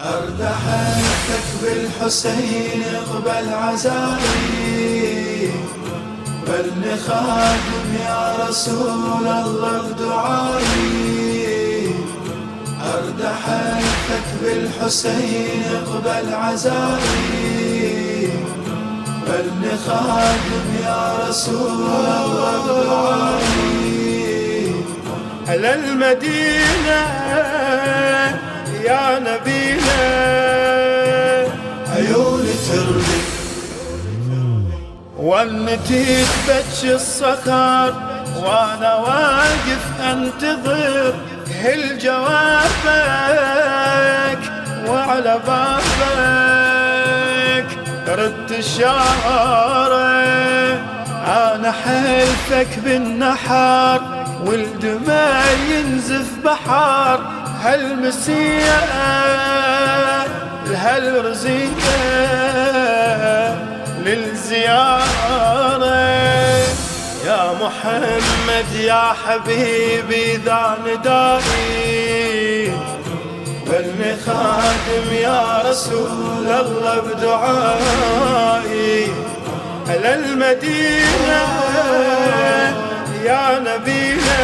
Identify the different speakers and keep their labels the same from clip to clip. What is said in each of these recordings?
Speaker 1: أردحتك بالحسين اقبل عزائي، بلني خادم يا رسول الله بدعائي. أردحتك بالحسين اقبل عزائي، بلني خادم يا رسول الله بدعائي.
Speaker 2: على المدينة يا نبينا
Speaker 1: عيوني ترضي
Speaker 2: والنتي تبكي الصخر، وانا واقف انتظر هل جوابك وعلى بابك رد الشارع. انا حلفك بالنحر والدماء ينزف بحر، هالمسيئة هالرزية للزيارة. يا محمد يا حبيبي ذا ندائي، بلني خادم يا رسول الله بدعائي. على المدينة يا نبينا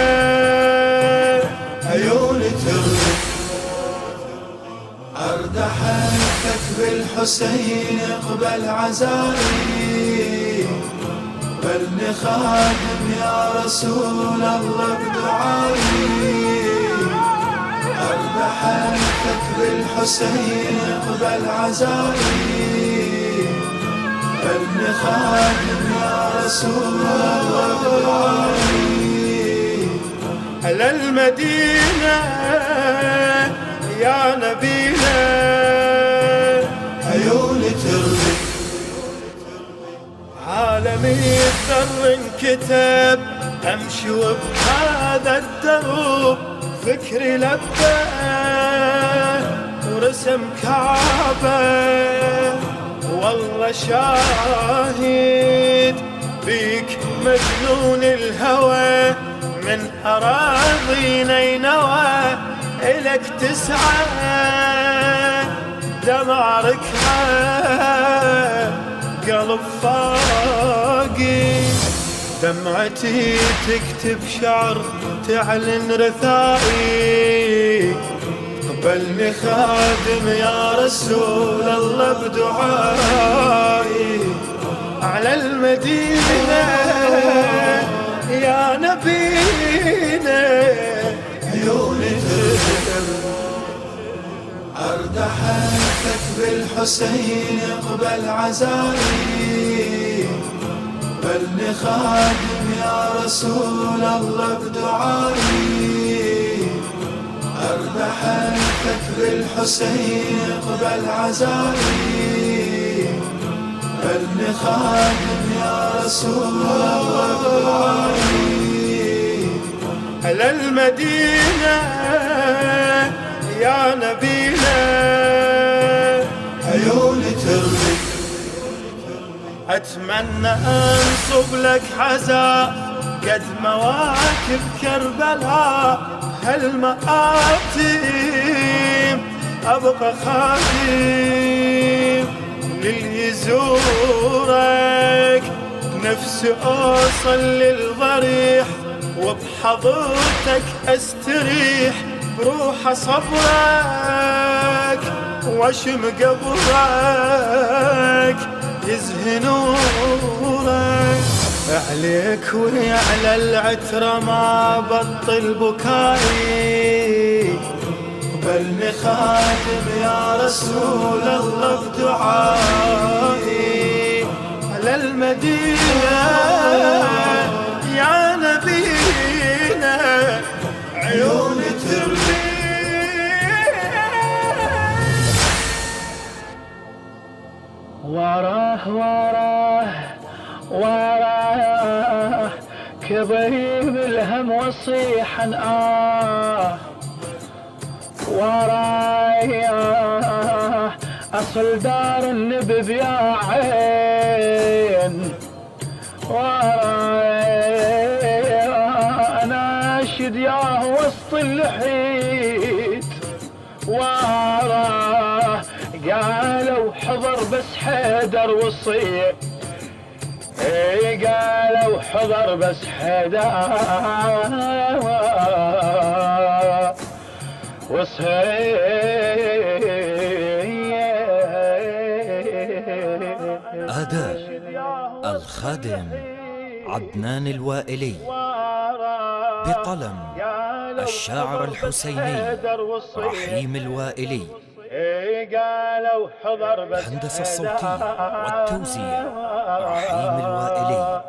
Speaker 1: عيوني ترضي. أردحتك بالحسين اقبل عزائي، بلني خادم يا رسول الله بدعائي. أردحتك بالحسين اقبل عزائي، بلني خادم يا رسول الله بدعائي.
Speaker 2: على المدينة يا نبينا
Speaker 1: عيوني ترضي.
Speaker 2: عالمي الذر انكتب، امشي وبهذا الدرب فكري لبى ورسم كعبة. والله شاهد بيك مجنون الهوى، من أراضي نينوى إلك تسعى دمع ركعة قلب فاقي. دمعتي تكتب شعر تعلن رثائي، قبلني خادم يا رسول الله بدعائي. على المدينة يا نبينا
Speaker 1: عيوني ترضي. أردحتك بالحسين اقبل عزائي، بلني خادم يا رسول الله بدعائي. أردحتك بالحسين اقبل عزائي، بلني خادم يا رسول الله بدعائي.
Speaker 2: على المدينة يا نبينا
Speaker 1: عيوني ترضي.
Speaker 2: أتمنى أنصب لك حزا قد مواكب كربلاء هالمآتم، أبقى خادم للي يزورك، نفسي أوصل للضريح وبحضرتك أستريح، بروح صبرك واشم قبرك يزهي نورك. عليك وعلى العترة ما بطل بكائي،
Speaker 1: بلني خادم يا رسول الله بدعائي.
Speaker 2: على المدينة يا نبينا
Speaker 1: عيوني ترضي.
Speaker 2: وراه وراه وراه كضيب الهم وصيحا وراه أصل دار النبذ يا عين. وراه أناشد ياه وسط اللحيت، وراه قالوا حضر بس حيدر وصية، قالوا حضر بس حيدر
Speaker 3: أداء الخادم عدنان الوائلي، بقلم الشاعر الحسيني رحيم الوائلي، الهندسة الصوتية والتوزيع رحيم الوائلي.